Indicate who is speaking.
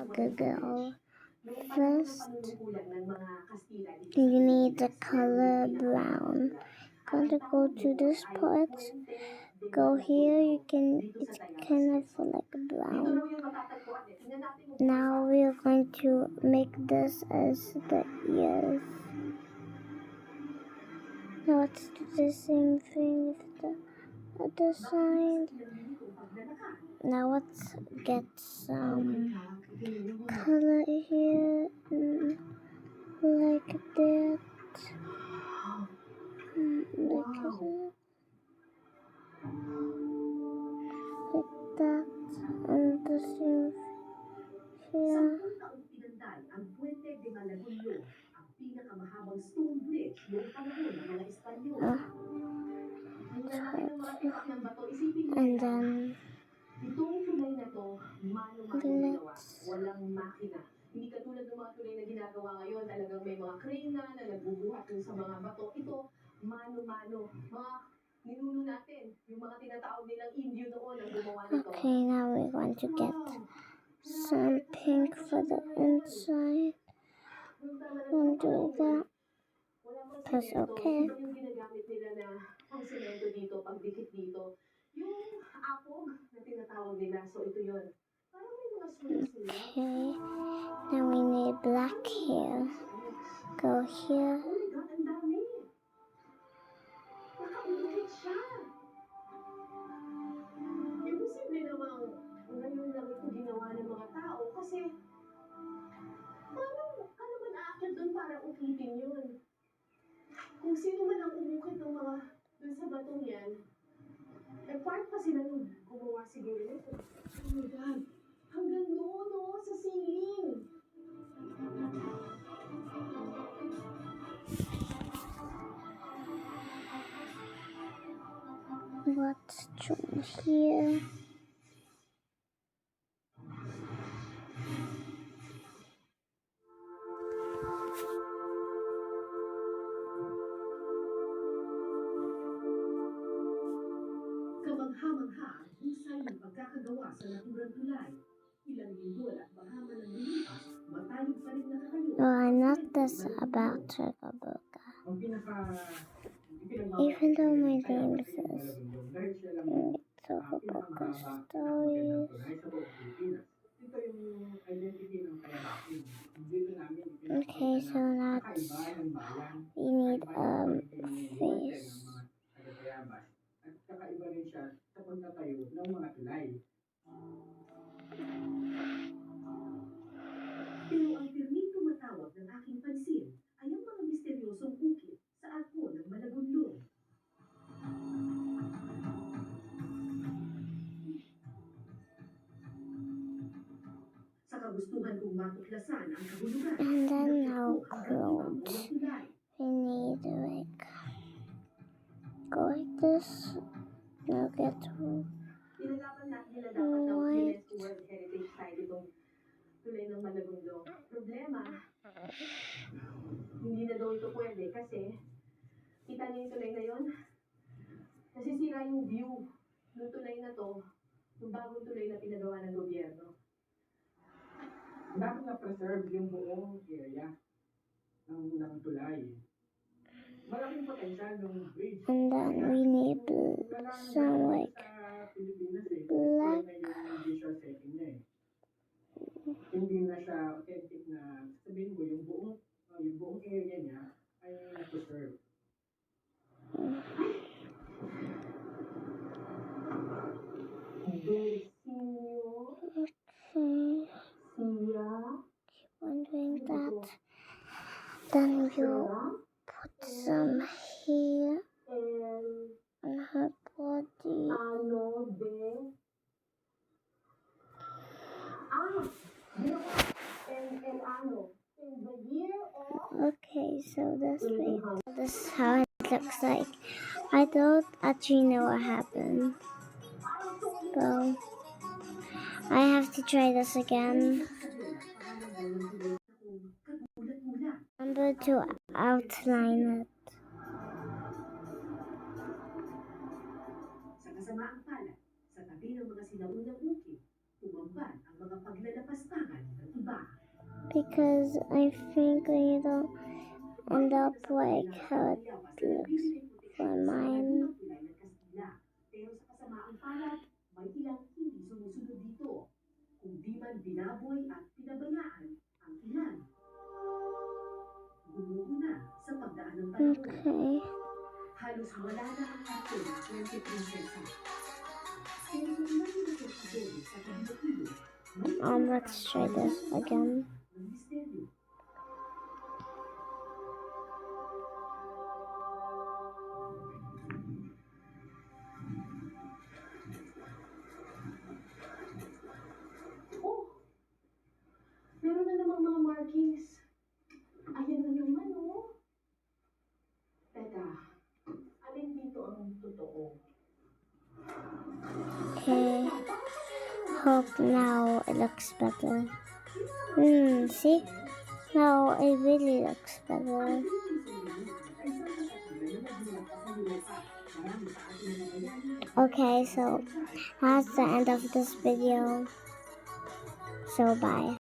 Speaker 1: girl. First, you need the color brown. Gotta go to this part. Go here. It's kind of like brown. Now we're going to make this as the ears. Now let's do the same thing with the other side. Now let's get some color here, like that, like that, and the same here. And then
Speaker 2: Hindi katulad ng mga tulay na ginagawa ngayon, talagang may mga krena na nagbubuhat dun sa mga bato. Ito, mano-mano. Mga ninuno natin, yung mga tinatawag nilang Indio noon ang gumawa nito.
Speaker 1: Okay, now we're going to get some pink for the inside. And do that. That's okay.
Speaker 2: Yung ginagamit nila na pang semento dito, pagdikit dito. Yung apog na tinatawag nila, so ito yun.
Speaker 1: Okay, now we need black here. Go here.
Speaker 2: Imposible namang ngayon lang ito ginawa ng mga tao kasi paano man aakyat doon para ukitin yun? Kung sino man ang umukit ng mga dun sa batong yan, eh part pa sila nung gumawa siguro nito. Oh my God! Hanggang doon, no? Sa ceiling.
Speaker 1: Let's do here.
Speaker 2: Kamangha-mangha ang husay ng pagkakagawa sa naturang tulay. Ilang linggo at bahama ng lumipas, matayog pa rin nakatayo.
Speaker 1: No, I'm not this about Turgaboka. Even though my name says Turgaboka Stories. Okay, so that's, we need face.
Speaker 2: At kakaiba rin siya sa pagtatayo ng mga tulay. Pero ang pirming tumatawag ng aking pansin ay ang mga misteryosong ukit sa arko ng Malagundong. Sa kagustuhan kong matuklasan ang kahulugan.
Speaker 1: And then now clothes. We need like, go like this. Now get
Speaker 2: Nilalaman natin nila dapat ng UNESCO World Heritage Site itong tulay ng Malagundong. Problema, hindi na daw ito pwede kasi kita niyo yung tulay na yon? Nasisira yung view ng tulay na to, yung bagong tulay na pinagawa ng gobyerno. Dapat na-preserve yung buong area ng tulay. Malaking potential ng bridge.
Speaker 1: And then we need some like black.
Speaker 2: Hindi na siya authentic na sabihin mo yung buong area niya ay na-preserve.
Speaker 1: Okay. Keep on doing that. Then you put some here on her body. Okay, so this is how it looks like. I don't actually know what happened. So I have to try this again. Remember to outline it.
Speaker 2: Sa kasamaang palad, sa tabi ng mga sinaunang ukit, tumambad ang mga paglalapastangan ng
Speaker 1: because I think we don't end up like how it looks for mine.
Speaker 2: Pero sa kasamaang palad, may ilang hindi sumusunod dito. Kung di man binaboy at pinabayaan ang ilan. Gumuho na sa pagdaan ng panahon.
Speaker 1: Okay.
Speaker 2: Halos wala na ang arte ng 20 prinsesa. Pero kung may nakikidori sa kahilo-hilo, may
Speaker 1: Let's try this again.
Speaker 2: ng misteryo. Oh! Meron na namang mga markings. Ayan na naman, oh. Teka, alin dito ang totoo?
Speaker 1: Okay. Hope now it looks better. See? Now it really looks better. Okay, so that's the end of this video. So bye.